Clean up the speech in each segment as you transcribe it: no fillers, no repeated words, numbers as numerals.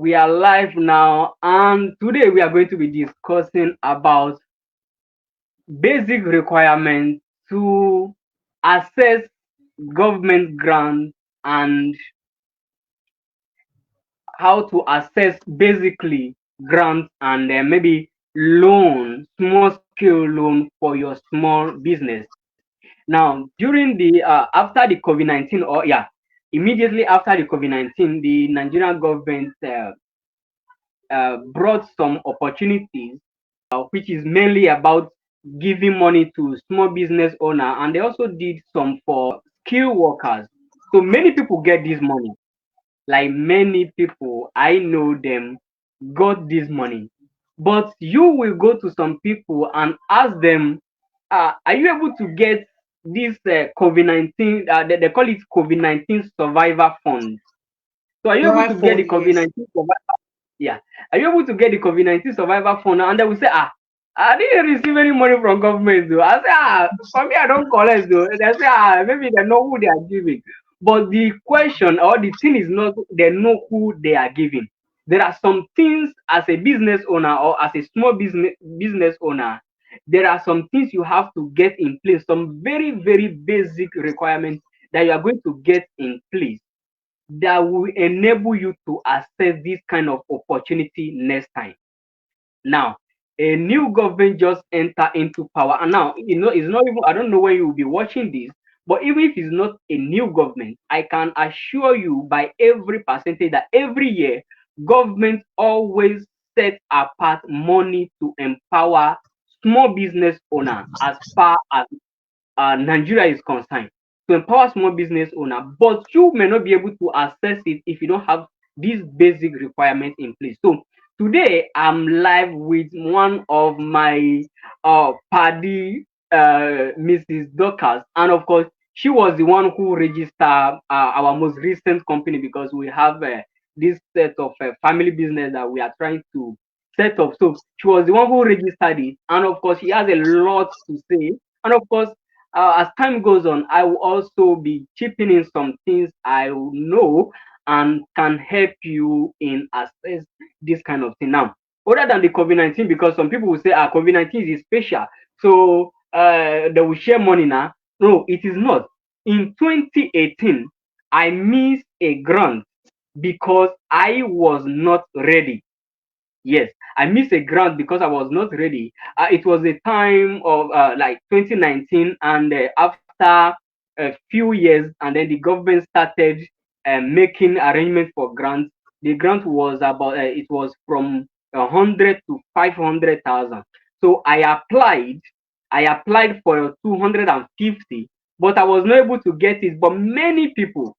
we are live now, and today we are going to be discussing about basic requirements to access government grants and how to access basically grants and maybe loan, small scale loan for your small business. Now, during the after the COVID-19, or yeah, immediately after the COVID-19, the Nigerian government brought some opportunities, which is mainly about giving money to small business owner, and they also did some for skilled workers. So many people get this money. Like many people, I know them got this money. But you will go to some people and ask them, are you able to get this COVID-19? They call it COVID-19 Survivor Fund. So are you able Mobile to get the phone, yes. COVID-19 survivor? Yeah. Are you able to get the COVID-19 survivor fund? And they will say, I didn't receive any money from government though. I say, for me, I don't collect though. They say, maybe they know who they are giving. But the question or the thing is not they know who they are giving. There are some things as a business owner or as a small business owner, there are some things you have to get in place, some very, very basic requirements that you are going to get in place that will enable you to access this kind of opportunity next time. Now, a new government just enter into power, and now it's not even. I don't know when you will be watching this, but even if it's not a new government, I can assure you by every percentage that every year government always set apart money to empower small business owner as far as Nigeria is concerned, to empower small business owner, but you may not be able to access it if you don't have these basic requirements in place. So today I'm live with one of my paddy, Mrs. Dorcas, and of course she was the one who registered our most recent company because we have this set of family business that we are trying to set up. So she was the one who registered it, and of course she has a lot to say. And of course, as time goes on, I will also be chipping in some things I will know and can help you in access this kind of thing. Now, other than the COVID-19, because some people will say, COVID-19 is special, so they will share money now. No, it is not. In 2018, I missed a grant because I was not ready. Yes, I missed a grant because I was not ready. It was a time of like 2019, and after a few years, and then the government started making arrangements for grants. The grant was about it was from 100 to 500,000. So I applied for 250, but I was not able to get it. But many people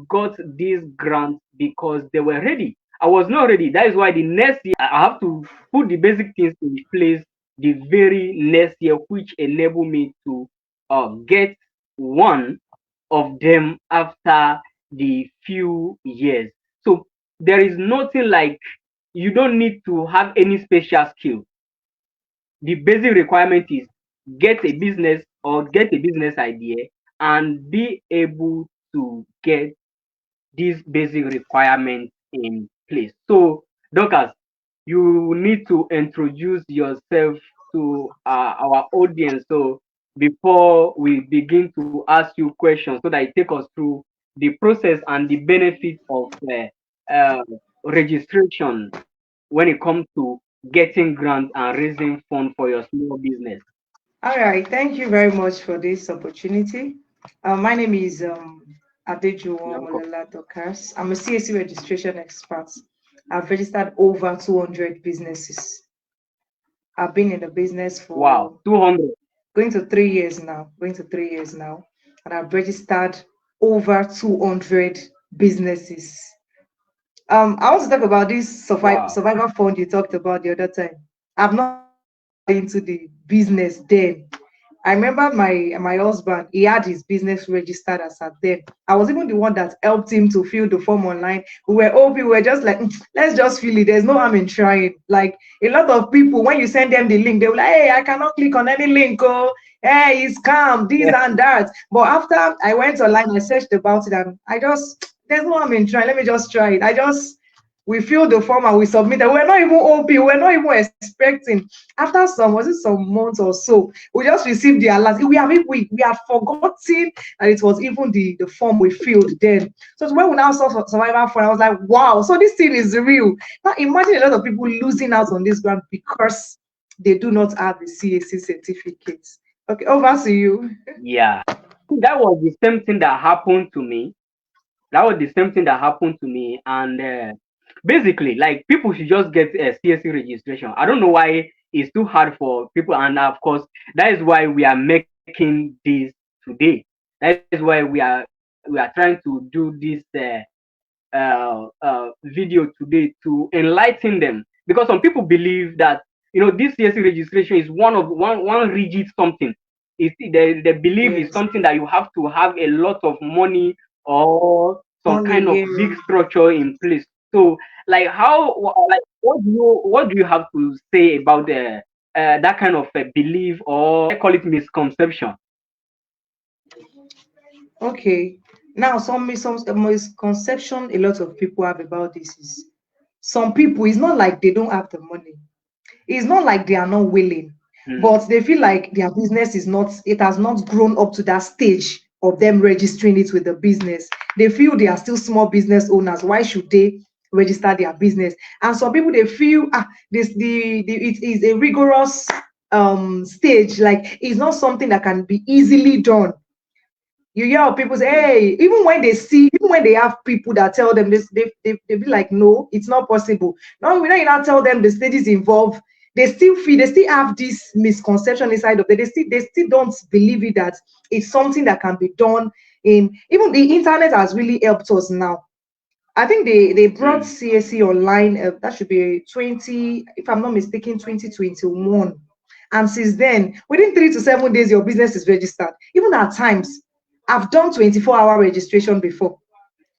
got these grants because they were ready. I was not ready. That is why the next year I have to put the basic things in place the very next year, which enable me to get one of them after the few years. So there is nothing like you don't need to have any special skill. The basic requirement is get a business or get a business idea and be able to get these basic requirements in place. So, Dorcas, you need to introduce yourself to our audience. So, before we begin to ask you questions, so that it take us through the process and the benefits of uh, registration when it comes to getting grants and raising funds for your small business. All right, thank you very much for this opportunity. My name is You're Adejuwon welcome. Olola Dorcas. I'm a CAC registration expert. I've registered over 200 businesses. I've been in the business Wow, for 200. going to 3 years now, and I've registered over 200 businesses. I want to talk about this Wow. survivor fund you talked about the other time. I've not into the business then. I remember my husband, he had his business registered as at then. I was even the one that helped him to fill the form online. We were just like, let's just fill it. There's no harm in trying. Like a lot of people, when you send them the link, they were like, hey, I cannot click on any link. Oh, hey, it's scam, this Yeah. and that. But after I went online, I searched about it and I just there's no harm in trying. Let me just try it. We filled the form and we submitted. We're not even OP. We're not even expecting. After some months or so, we just received the alert. We had forgotten that it was even the form we filled then. So when we now saw Survivor Fund, I was like, wow, so this thing is real. Now imagine a lot of people losing out on this grant because they do not have the CAC certificates. Okay, over to you. Yeah, that was the same thing that happened to me. That was the same thing that happened to me, and basically, like people should just get a CSC registration. I don't know why it's too hard for people, and of course, that is why we are making this today. That is why we are trying to do this video today to enlighten them, because some people believe that this CSC registration is one rigid something. The belief is Yes. something that you have to have a lot of money or some Only kind of here. big structure in place. So, like, what do you have to say about that kind of belief, or I call it misconception? Okay. Now, some misconception a lot of people have about this is some people, it's not like they don't have the money. It's not like they are not willing, Hmm. but they feel like their business it has not grown up to that stage of them registering it with the business. They feel they are still small business owners. Why should they register their business? And some people, they feel it is a rigorous stage, like it's not something that can be easily done. You hear how people say, hey, even when they have people that tell them this, they be like, no, it's not possible. No, we don't even tell them the stages involved. They still have this misconception inside of them. They still don't believe it, that it's something that can be done. In even the internet has really helped us now. I think they brought Hmm. CAC online. That should be 20, if I'm not mistaken, 2021. And since then, within 3 to 7 days, your business is registered. Even at times, I've done 24-hour registration before.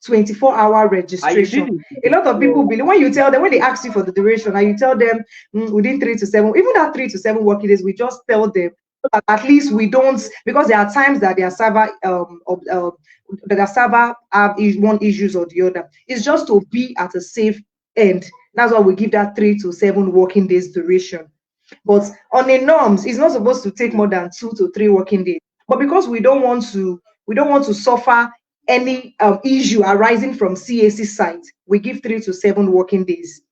24-hour And you did registration. A it. lot of people So, believe when you tell them, when they ask you for the duration, and you tell them within 3 to 7, even that 3 to 7 working days, we just tell them so that at least we don't, because there are times that their server have one issues or the other. It's just to be at a safe end. That's why we give that 3 to 7 working days duration. But on a norms, it's not supposed to take more hmm. than 2 to 3 working days. But because we don't want to suffer any issue arising from CAC site, we give 3 to 7 working days.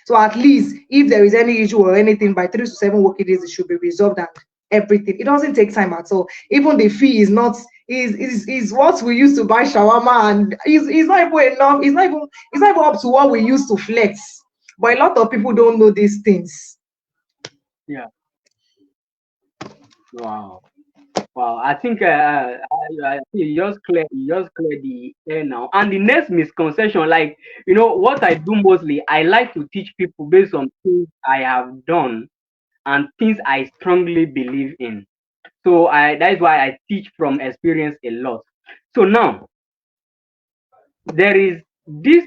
So at least if there is any issue or anything, by 3 to 7 working days, it should be resolved and everything. It doesn't take time at all. Even the fee is not is what we used to buy shawarma, and is not even enough. It's not even up to what we used to flex. But a lot of people don't know these things. Yeah. Wow. Wow, I think you just clear the air now. And the next misconception, like what I do mostly, I like to teach people based on things I have done and things I strongly believe in. So that is why I teach from experience a lot. So now there is this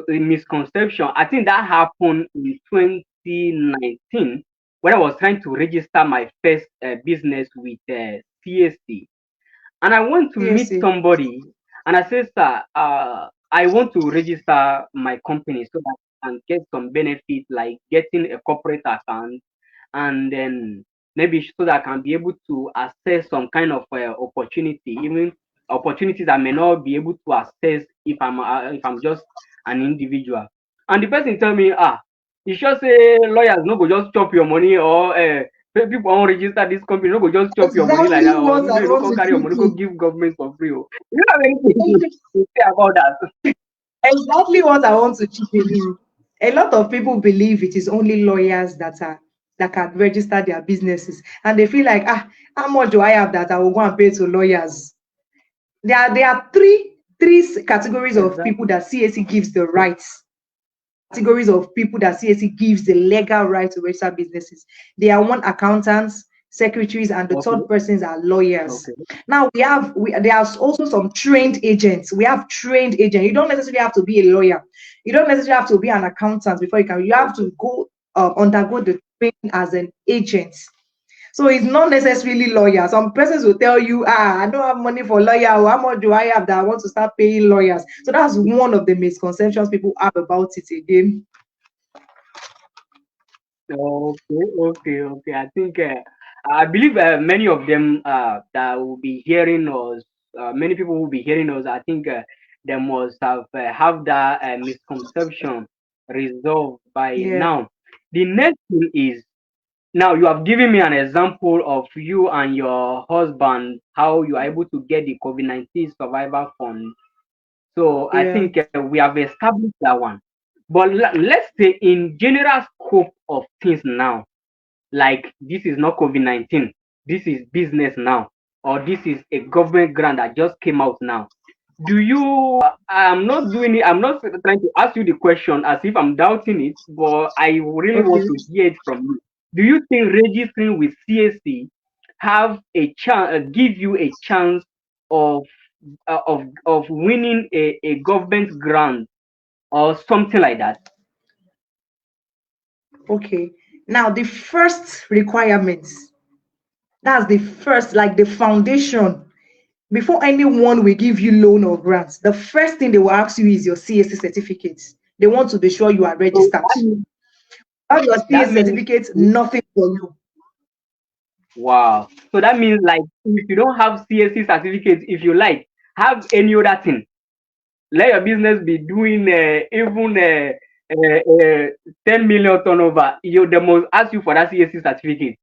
misconception. I think that happened in 2019 when I was trying to register my first business with CSC. And I want to Yes, meet somebody, and I said, sir, I want to register my company so that I can get some benefit, like getting a corporate account, and then maybe so that I can be able to access some kind of opportunity, even opportunities I may not be able to access if I'm just an individual. And the person tell me, you sure say lawyers no go just chop your money, or people won't register this company, no go just chop your money like exactly that, or what maybe I you no want go to carry your chip money, go in. give government for free. Oh. You don't have anything to say about that. Exactly what I want to chip in. A lot of people believe it is only lawyers that can register their businesses, and they feel like, how much do I have that I will go and pay to lawyers? There are three categories of people Exactly. that CAC gives the rights. Categories of people that CAC gives the legal right to register businesses. They are one, accountants, secretaries, and the Okay. third persons are lawyers. Okay. Now there's also some trained agents. We have trained agents. You don't necessarily have to be a lawyer. You don't necessarily have to be an accountant before you can. You have Okay. to go undergo the training as an agent. So it's not necessarily lawyer. Some persons will tell you, I don't have money for lawyer. Or how much do I have that I want to start paying lawyers? So that's one of the misconceptions people have about it again. Okay. I think I believe many of them that will be hearing us, many people will be hearing us. I think they must have that misconception resolved by Yeah, now. The next thing is, now you have given me an example of you and your husband how you are able to get the COVID-19 survivor fund. So I yeah. think we have established that one. But let's say in general scope of things now, like this is not COVID-19, this is business now, or this is a government grant that just came out now. Do you, I'm not doing it, I'm not trying to ask you the question as if I'm doubting it, but I really Okay. want to hear it from you. Do you think registering with CAC have a chance, give you a chance of of winning a government grant or something like that? Okay. Now the first requirements, that's the first, like the foundation. Before anyone will give you loan or grants, the first thing they will ask you is your CAC certificate. They want to be sure you are So registered. Without your that CAC means certificate, nothing for you. wow. So that means like if you don't have CSC certificate, if you like, have any other thing. Let your business be doing even 10 million turnover. You they must ask you for that CSC certificate.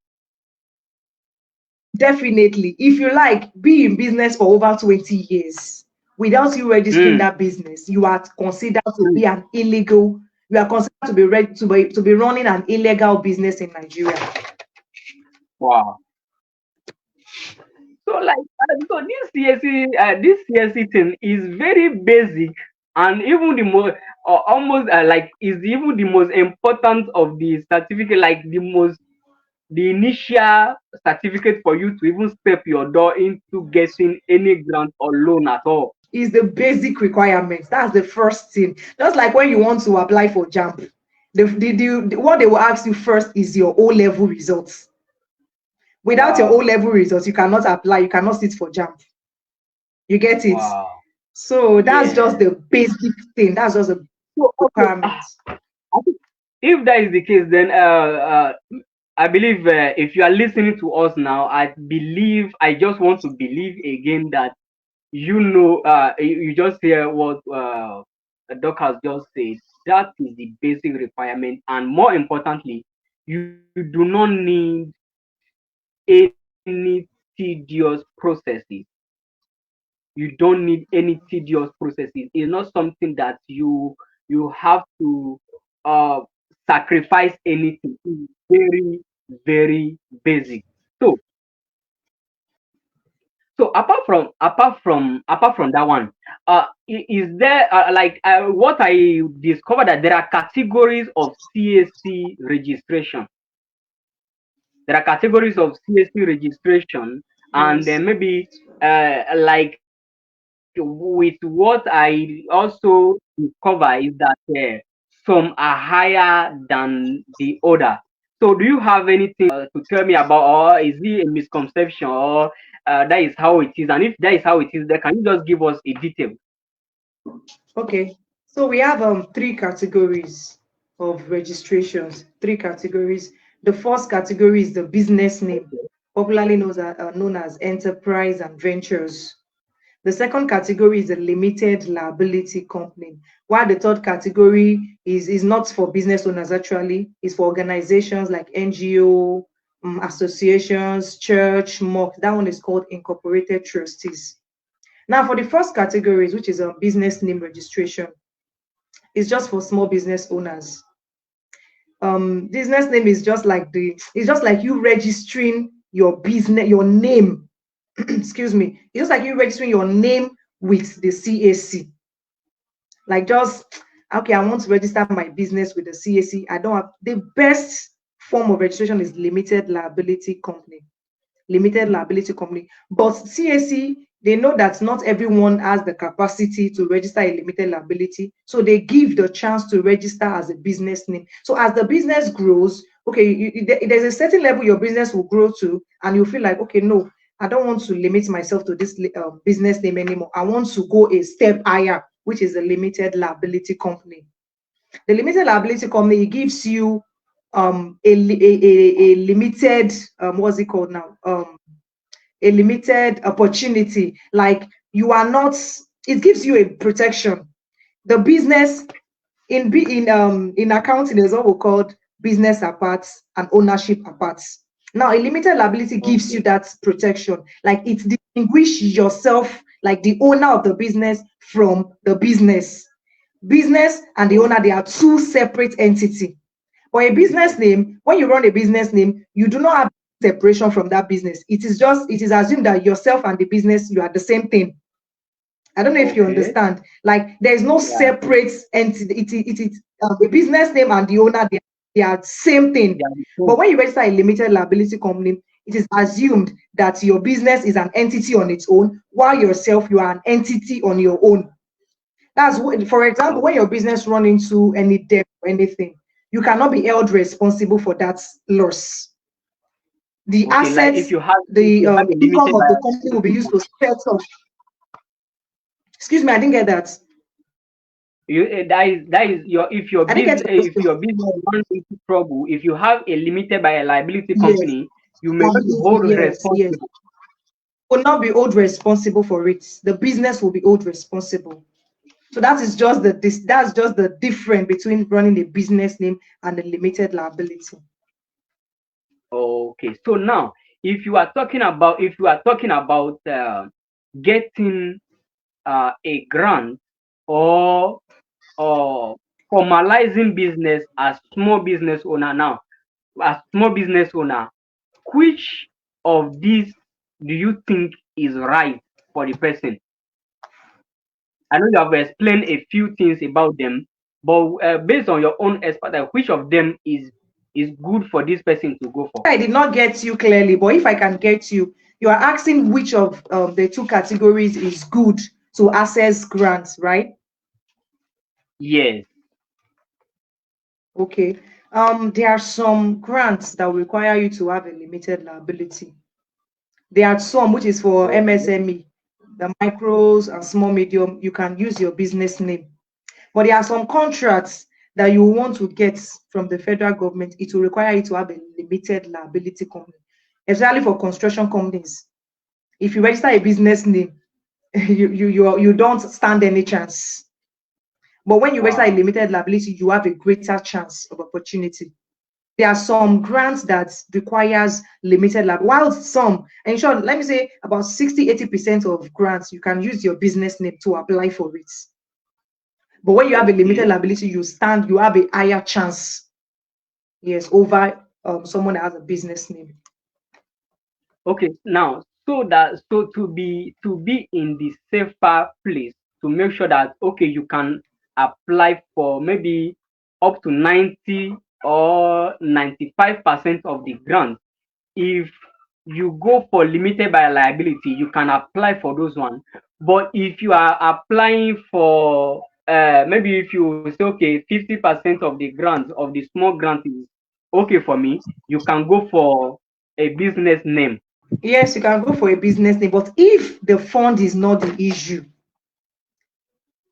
Definitely. If you like, be in business for over 20 years without you registering Mm, that business, you are considered to mm, be an illegal, you are considered to be ready to be running an illegal business in Nigeria. wow. So like so this CSC thing is very basic and even the most almost like is even the most important of the certificate, like the initial certificate for you to even step your door into getting any grant or loan at all. Is the basic requirements. That's the first thing. Just like when you want to apply for JAMB, what they will ask you first is your O level results. Without your O Wow, level results, you cannot apply, you cannot sit for JAMB. You get it? wow, So that's just yeah. the basic thing. That's just the So okay, requirements. I think if that is the case, then I believe if you are listening to us now, I just want to believe again that you just hear what Doc has just said. That is the basic requirement, and more importantly, you do not need any tedious processes. You don't need any tedious processes. It's not something that you have to uh, sacrifice anything. It's very, very basic. So So apart from that one, is there like what I discovered that there are categories of CAC registration. There are categories of CAC registration, and Yes. then maybe like with what I also discover is that some are higher than the other. So do you have anything to tell me about, or is it a misconception, or that is how it is? And if that is how it is, then can you just give us a detail? Okay. So we have three categories of registrations. Three categories. The first category is the business name, popularly known as enterprise and ventures. The second category is a limited liability company, while the third category is not for business owners, actually, it's for organizations like NGO, associations, church, mosque. That one is called incorporated trustees. Now, for the first categories, which is a business name registration, it's just for small business owners. Business name is just like it's just like you registering your business, your name. Excuse me. It's just like you registering your name with the CAC. Like just okay, I want to register my business with the CAC. I don't have the best form of registration is limited liability company. Limited liability company. But CAC, they know that not everyone has the capacity to register a limited liability. So they give the chance to register as a business name. So as the business grows, okay, there's a certain level your business will grow to, and you feel like, okay, no, I don't want to limit myself to this business name anymore. I want to go a step higher, which is a limited liability company. The limited liability company, it gives you a limited what's it called now? A limited opportunity. Like, you are not, it gives you a protection. The business in accounting, there's what we called business aparts and ownership aparts. Now, a limited liability gives you Okay. that protection. Like, it distinguish yourself, like the owner of the business from the business. Business and the owner, they are two separate entity. But a business name, when you run a business name, you do not have separation from that business. It is assumed that yourself and the business, you are the same thing. I don't know if you Okay. understand. Like, there is no Yeah. separate entity. It is the business name and the owner, they are same thing. Yeah. But when you register a limited liability company, it is assumed that your business is an entity on its own, while yourself, you are an entity on your own. For example, when your business run into any debt or anything, you cannot be held responsible for that loss. The Okay. Like if assets, you have if the you have a income limited of the company will be liability used to company, set up. Excuse me, I didn't get that. that is your I didn't get your if question. your business runs into trouble, if you have a limited by a liability Yes, company, you may not be hold yes. responsible. Will not be held responsible for it. The business will be held responsible. So that is just that's just the difference between running a business name and a limited liability. Okay. So now, if you are talking about getting a grant, or formalizing business as small business owner now, as small business owner, which of these do you think is right for the person? I know you have explained a few things about them, but based on your own expertise, which of them is good for this person to go for? I did not get you clearly, but if I can get you, you are asking which of the two categories is good to access grants, right? Yes. Okay. There are some grants that require you to have a limited liability. There are some which is for Okay. MSME, the micros and small medium. You can use your business name. But there are some contracts that you want to get from the federal government. It will require you to have a limited liability company, especially for construction companies. If you register a business name, you don't stand any chance. But when you register a Wow. limited liability, you have a greater chance of opportunity. There are some grants that requires limited lab, while some, in short, let me say about 60-80% of grants, you can use your business name to apply for it. But when you have a limited Okay. liability, you have a higher chance, yes, over someone that has a business name. Okay. Now, to be in the safer place, to make sure that okay, you can apply for maybe up to 90 or 95% of the grant. If you go for limited by liability, you can apply for those ones. But if you are applying for maybe if you say okay, 50% of the grant of the small grant is okay for me, you can go for a business name. Yes, you can go for a business name, but if the fund is not the issue,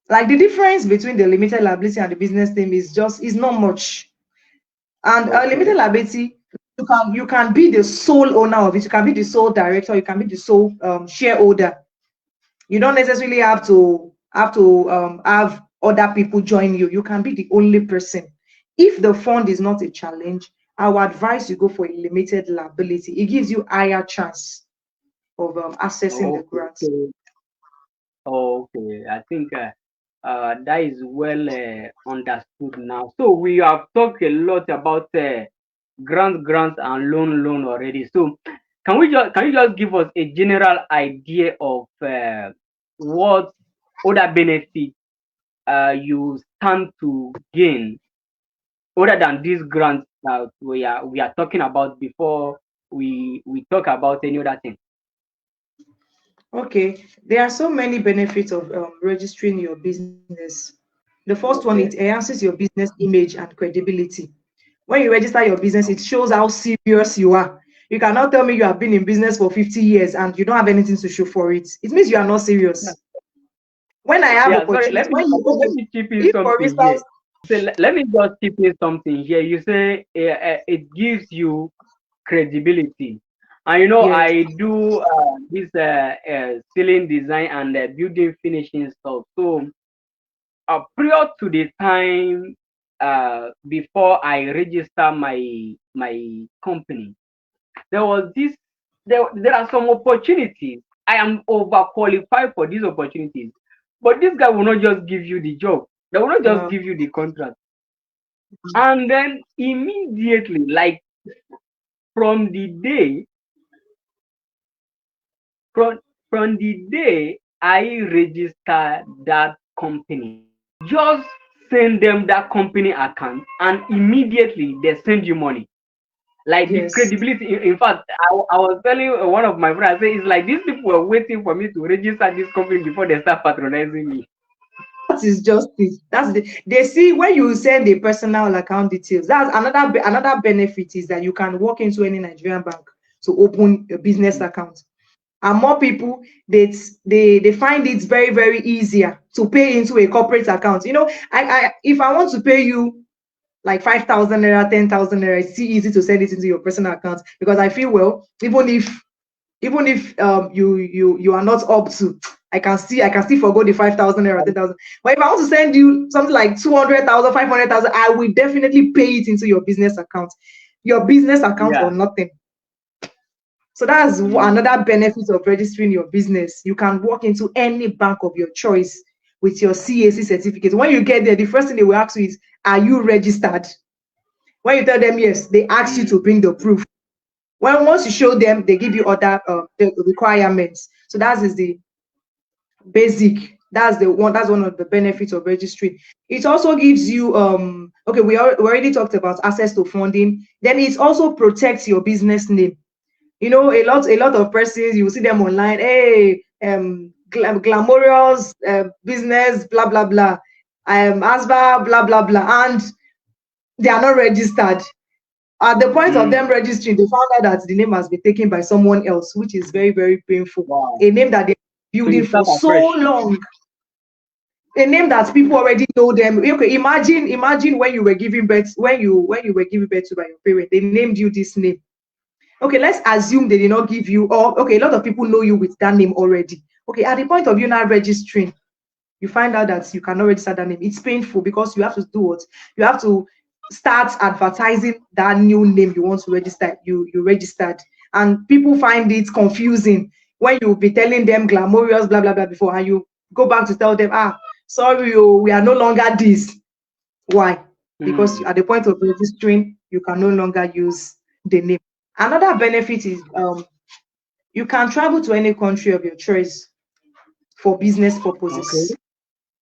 like the difference between the limited liability and the business name is not much. And limited Okay. liability, you can be the sole owner of it, you can be the sole director, you can be the sole shareholder. You don't necessarily have other people join you. You can be the only person. If the fund is not a challenge, I would advise you go for a limited liability. It gives you higher chance of accessing the Okay. grant. So, okay. I think that is well understood now. So we have talked a lot about grants, and loan already. So can you just give us a general idea of what other benefits you stand to gain other than these grants that we are talking about before we talk about any other thing? Okay, there are so many benefits of registering your business. The first one, it Okay. enhances your business image and credibility. When you register your business, it shows how serious you are. You cannot tell me you have been in business for 50 years and you don't have anything to show for it. It means you are not Yeah. serious. When I have Yeah, sorry, opportunity, when you let okay, me chip in if for something here. instance, So let me just chip in something here. You say it gives you credibility. And you know, yes, I do this ceiling design and building finishing stuff. So prior to the time before I register my company, there was this there are some opportunities. I am overqualified for these opportunities. But this guy will not just give you the job. They will not just uh, give you the contract. And then immediately, like from the day from from the day I register that company, just send them that company account and immediately they send you money. Like the yes, credibility. In fact, I was telling one of my friends, I say it's like these people were waiting for me to register this company before they start patronizing me. that is just it. They see when you send a personal account details. That's another benefit is that you can walk into any Nigerian bank to open a business account. And more people they find it very very easier to pay into a corporate account. I if I want to pay you like 5,000 naira, 10,000 naira, it's easy to send it into your personal account because I feel well, even if you are not up to, I can still forgo the 5,000 naira, 10,000. But if I want to send you something like 200,000, 500,000, I will definitely pay it into your business account, or Yeah. nothing. So that's Mm. another benefit of registering your business. You can walk into any bank of your choice with your CAC certificate. When you get there, the first thing they will ask you is, are you registered? When you tell them yes, they ask you to Mm. bring the proof. Once you show them, they give you other the requirements. So that is the basic. That's one of the benefits of registry. It also gives you okay, we already talked about access to funding. Then it also protects your business name. A lot of persons, you will see them online, hey, glamorous business, blah blah blah, asba, blah blah blah, and they are not registered. At the point of them Mm. registering, they found out that the name has been taken by someone else, which is very very painful. Wow. A name that they're So you building for start so afresh. long, a name that people already know them. Okay, imagine when you were giving birth, when you were giving birth to by your parent, they named you this name. Okay, let's assume they did not give you, or okay, a lot of people know you with that name already. Okay, at the point of you now registering, you find out that you cannot register that name. It's painful because you have to do what? You have to start advertising that new name you want to register. You registered, and people find it confusing when you be telling them glamorous blah blah blah before, and you go back to tell them, sorry, oh, we are no longer this. Why? Because Mm. at the point of registering, you can no longer use the name. Another benefit is you can travel to any country of your choice for business Okay. purposes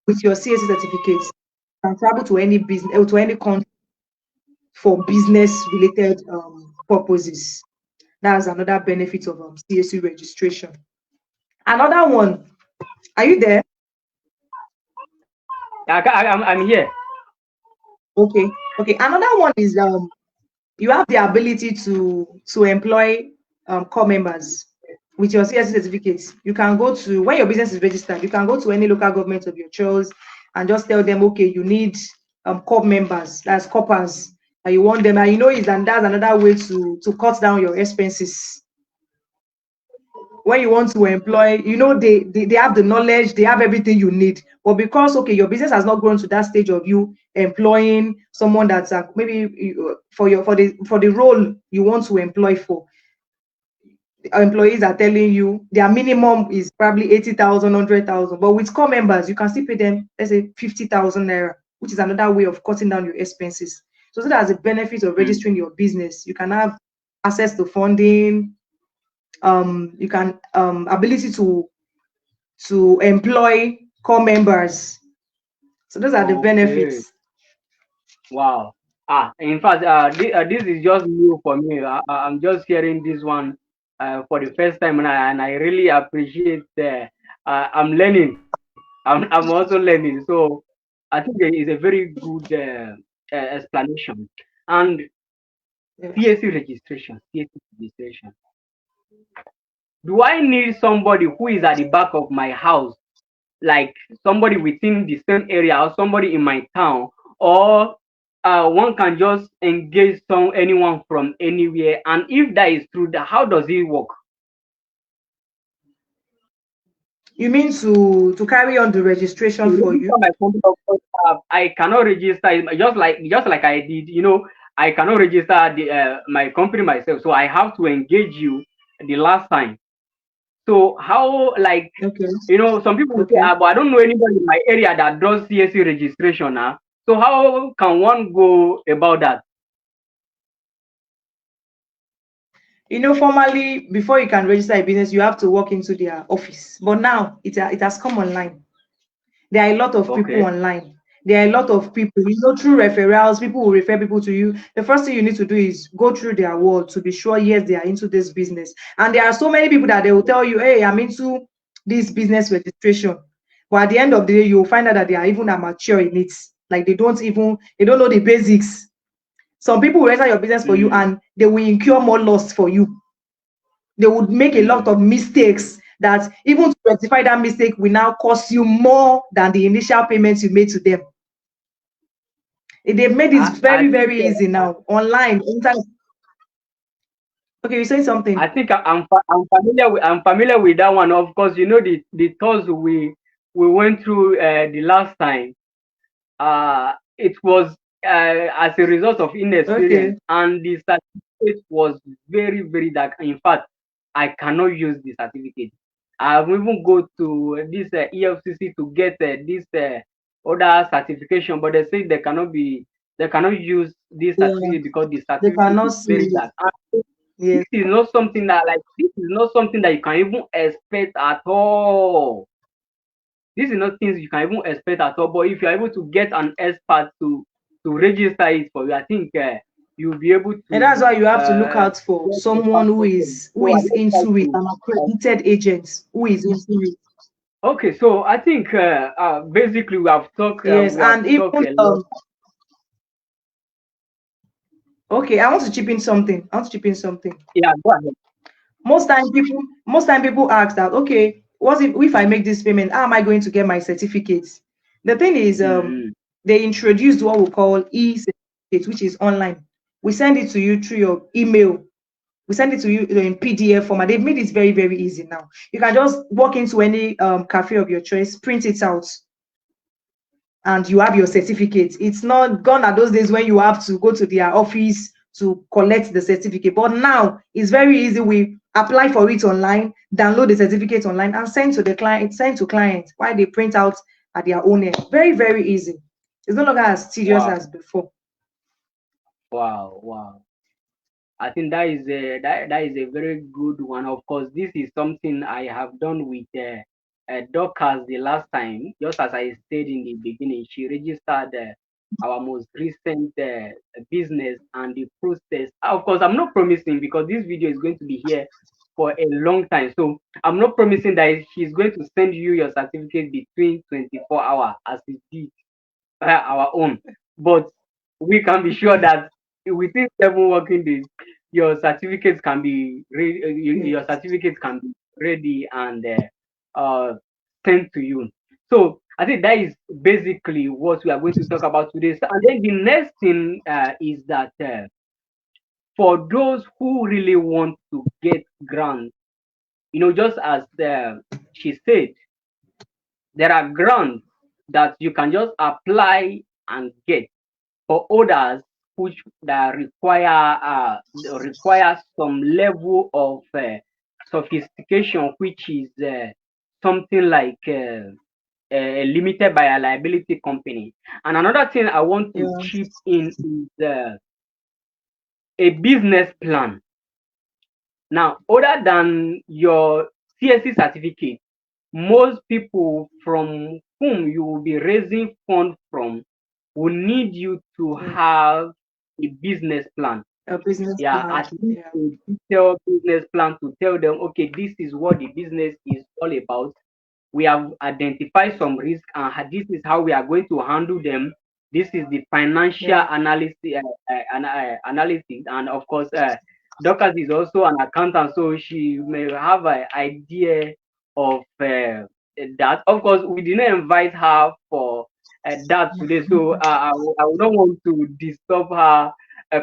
with your CSC certificates. You can travel to any business to any country for business related purposes. That's another benefit of CSC registration. Another one, are you there? I'm here. Okay. Okay. Another one is you have the ability to employ core members with your CSC certificates. You can go to, when your business is registered, you can go to any local government of your choice and just tell them, okay, you need core members, that's coppers, and you want them, and that's another way to cut down your expenses. When you want to employ, they have the knowledge, they have everything you need, but because okay, your business has not grown to that stage of you employing someone that's maybe for the role you want to employ for, employees are telling you their minimum is probably 80,000, 100,000, but with core members you can still pay them, let's say 50,000 naira, which is another way of cutting down your expenses. So that's the benefit of Mm. registering your business. You can have access to funding, you can ability to employ core members. So those are the Okay. benefits. Wow. In fact, this is just new for me. I'm just hearing this one for the first time, and I really appreciate. I'm learning. I'm also learning. So I think there is a very good explanation. And Yes. CSC registration, CSC registration. Do I need somebody who is at the back of my house, like somebody within the same area or somebody in my town, or one can just engage anyone from anywhere? And if that is true, how does it work? You mean to carry on the registration To for register you? my company, of course, I cannot register it, just like I did. I cannot register my company myself, so I have to engage you the last time. So how, like, Okay. some people will say, Okay. but I don't know anybody in my area that does CSC registration now. So how can one go about that? Formally, before you can register a business, you have to walk into their office. But now it has come online. There are a lot of people Okay. online. There are a lot of people, through referrals, people will refer people to you. The first thing you need to do is go through their word to be sure, yes, they are into this business. And there are so many people that they will tell you, hey, I'm into this business registration. But at the end of the day, you'll find out that they are even amateur in it. Like they don't know the basics. Some people will register your business for you Mm, and they will incur more loss for you. They would make a lot mm. of mistakes that even to rectify that mistake will now cost you more than the initial payments you made to them. They've made it I very, think very easy now. Online, internet. Okay, you're saying I something. think I'm familiar with that one. Of course, the tours we went through the last time. It was as a result of inexperience, Okay. and the certificate was very, very dark. In fact, I cannot use the certificate. I've even go to this EFCC to get this other certification, but they say they cannot use this Yeah, certificate because the they certificate cannot is see very it. dark. And Yes. this is not something that you can even expect at all. This is not things you can even expect at all. But if you're able to get an expert to register it for you, I think you'll be able And that's to why you have to look out for get the someone who passport for you. is who So I is just try into it, to. an accredited agent who is into it. Okay, so I think basically we have talked Yes, and even a lot. okay, I want to chip in something. I want to chip in something. Yeah, go ahead. Most time people ask that, okay, what if I make this payment, how am I going to get my certificates? The thing is, Mm-hmm. they introduced what we call e-certificate, which is online. We send it to you through your email. We send it to you in PDF format. They've made it very, very easy now. You can just walk into any cafe of your choice, print it out, and you have your certificate. It's not gone at those days when you have to go to their office to collect the certificate. But now it's very easy. We apply for it online, download the certificate online, and send to the client, send to clients while they print out at their own end. Very, very easy. It's no longer as tedious Wow, as before. wow, wow. I think that is a very good one. Of course, this is something I have done with Dorcas the last time. Just as I said in the beginning, she registered our most recent business, and the process. Of course, I'm not promising because this video is going to be here for a long time. So I'm not promising that she's going to send you your certificate between 24 hours as it did our own. But we can be sure that within 7 working days, your certificates can be ready. Your Yes. certificates can be ready and sent to you. So I think that is basically what we are going to talk about today. So, and then the next thing is that for those who really want to get grants, just as she said, there are grants that you can just apply and get. For others which that require some level of sophistication, which is something like limited by a liability company. And another thing I want to Yeah. chip in is a business plan. Now, other than your CSC certificate, most people from whom you will be raising funds from will need you to Yeah. have a business plan. A business Yeah, plan. at least Yeah. a detailed business plan to tell them, okay, this is what the business is all about. We have identified some risk, and this is how we are going to handle them. This is the financial Yeah. analysis, and of course, Dorcas is also an accountant, so she may have an idea of that. Of course, we didn't invite her for that today, so I would not want to disturb her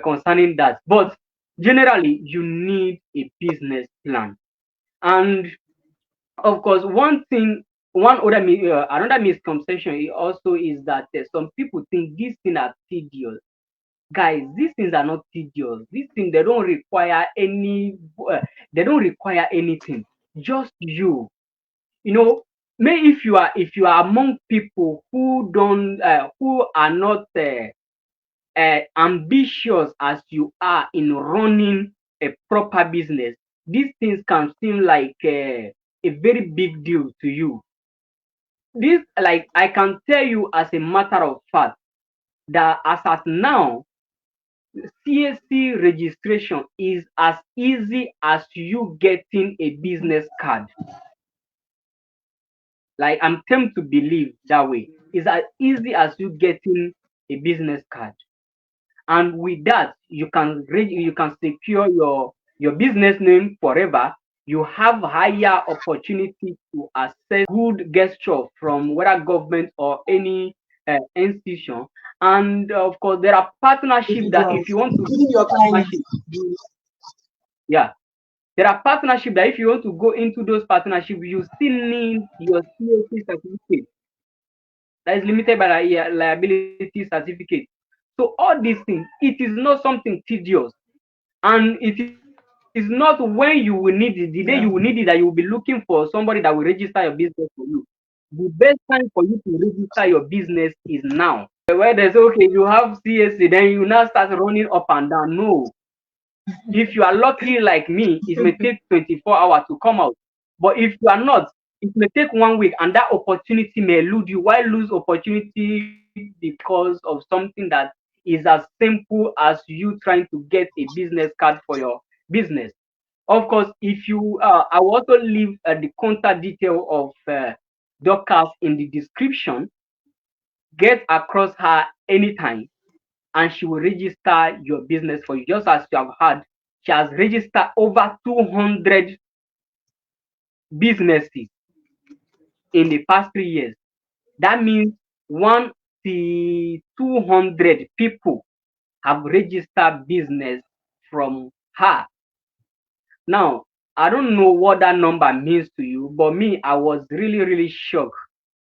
concerning that. But generally, you need a business plan, and of course, another misconception also is that some people think these things are tedious. Guys, these things are not tedious. These things they don't require anything. Just you know, may if you are among people who are not ambitious as you are in running a proper business, these things can seem like a very big deal to you. This, like, I can tell you as a matter of fact that as at now, CAC registration is as easy as you getting a business card. Like, I'm tempted to believe that way. It's as easy as you getting a business card. And with that, you can secure your business name forever. You have higher opportunity to access good gesture from whether government or any institution. And of course, there are partnership that if Individuals, you want to including your clients. partnership, yeah, there are partnership that if you want to go into those partnership, you still need your CAC certificate that is limited by liability certificate. So all these things, it is not something tedious, and it is not when you will need it, the day you will need it, that you will be Yeah. looking for somebody that will register your business for you. The best time for you to register your business is now. Where there's okay, you have CAC, then you now start running up and down. No, if you are lucky like me, it may take 24 hours to come out. But if you are not, it may take 1 week, and that opportunity may elude you. Why lose opportunity because of something that is as simple as you trying to get a business card for your business? Of course, if you, I will also leave the contact detail of Dorcas in the description. Get across her anytime, and she will register your business for you. Just as you have heard, she has registered over 200 businesses in the past 3 years. That means 200 people have registered business from her. Now, I don't know what that number means to you, but me, I was really, really shocked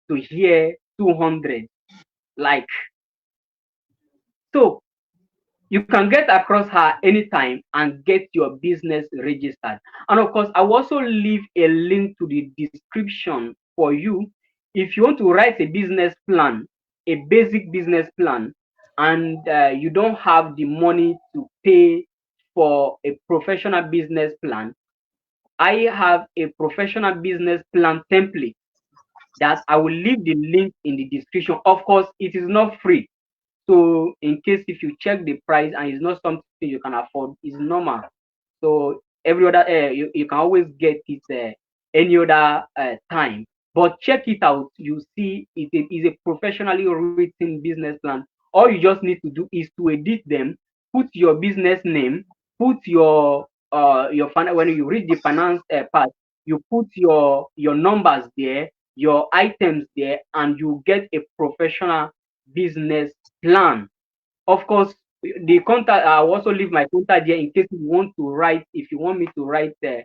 to hear 200. Like, so you can get across her anytime and get your business registered. And of course, I will also leave a link to the description for you. If you want to write a business plan, a basic business plan, and you don't have the money to pay for a professional business plan, I have a professional business plan template that I will leave the link in the description. Of course, it is not free. So in case if you check the price and it's not something you can afford, it's normal. So every other you can always get it any other time. But check it out. You see, it is a professionally written business plan. All you just need to do is to edit them, put your business name, put when you read the finance part, you put your numbers there, your items there, and you get a professional business plan. Of course, the contact, I'll also leave my contact here in case you want to write, if you want me to write a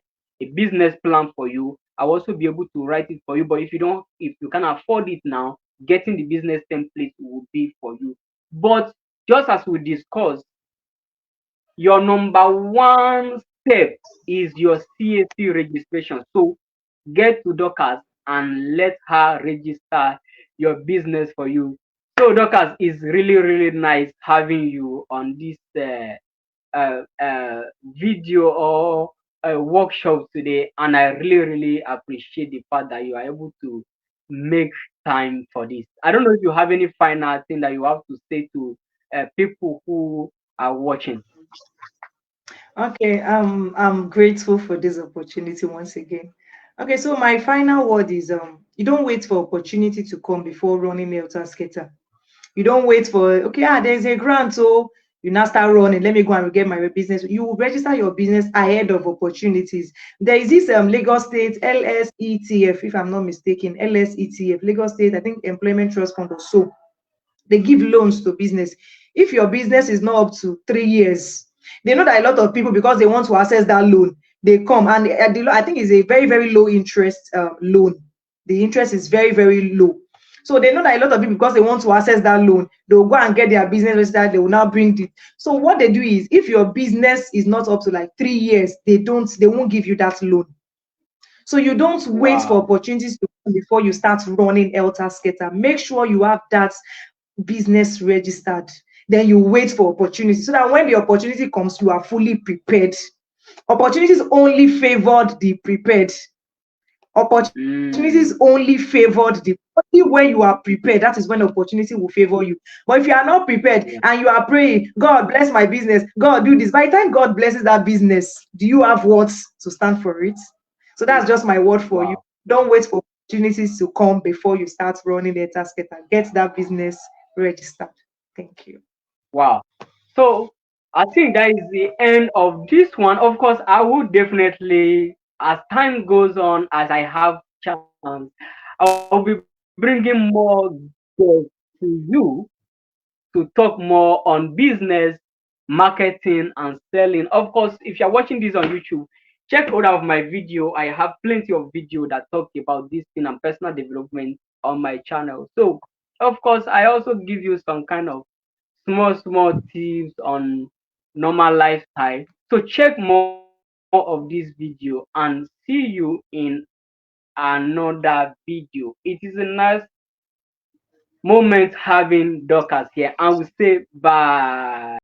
business plan for you, I'll also be able to write it for you. But if you can afford it now, getting the business template will be for you. But just as we discussed, your number one step is your CAC registration. So get to Dorcas and let her register your business for you. So Dorcas, is really, really nice having you on this video or workshop today, and I really, really appreciate the fact that you are able to make time for this. I don't know if you have any final thing that you have to say to people who are watching. Okay, I'm grateful for this opportunity once again. Okay, so my final word is you don't wait for opportunity to come before running helter skelter. You don't wait for, okay, there's a grant, so you now start running. Let me go and get my business. You will register your business ahead of opportunities. There is this Lagos State LSETF, if I'm not mistaken, LSETF, Lagos State, I think Employment Trust Fund or so. They give loans to business. If your business is not up to 3 years, they know that a lot of people, because they want to access that loan, they come, and I think it's a very, very low interest loan. The interest is very, very low. So they know that a lot of people, because they want to access that loan, they'll go and get their business registered. They will now bring it. So what they do is, if your business is not up to like 3 years, they won't give you that loan. So you don't wait for Wow. opportunities to come before you start running elter skelter. Make sure you have that business registered. Then you wait for opportunity, so that when the opportunity comes, you are fully prepared. Opportunities only favored the prepared. Opportunities Mm, only favored the only when you are prepared, that is when opportunity will favor you. But if you are not prepared yeah. and you are praying, God bless my business, God do this, by the time God blesses that business, do you have what to stand for it? So that's just my word for you. Wow. Don't wait for opportunities to come before you start running the tasket and get that business registered. Thank you. Wow. So I think that is the end of this one. Of course, I would definitely, as time goes on, as I have chance, I will be bringing more guests to you to talk more on business, marketing, and selling. Of course, if you're watching this on YouTube, check out of my video. I have plenty of video that talk about this thing and personal development on my channel. So, of course, I also give you some kind of small tips on normal lifestyle. So check more of this video and see you in another video. It is a nice moment having Dorcas here, and we say bye.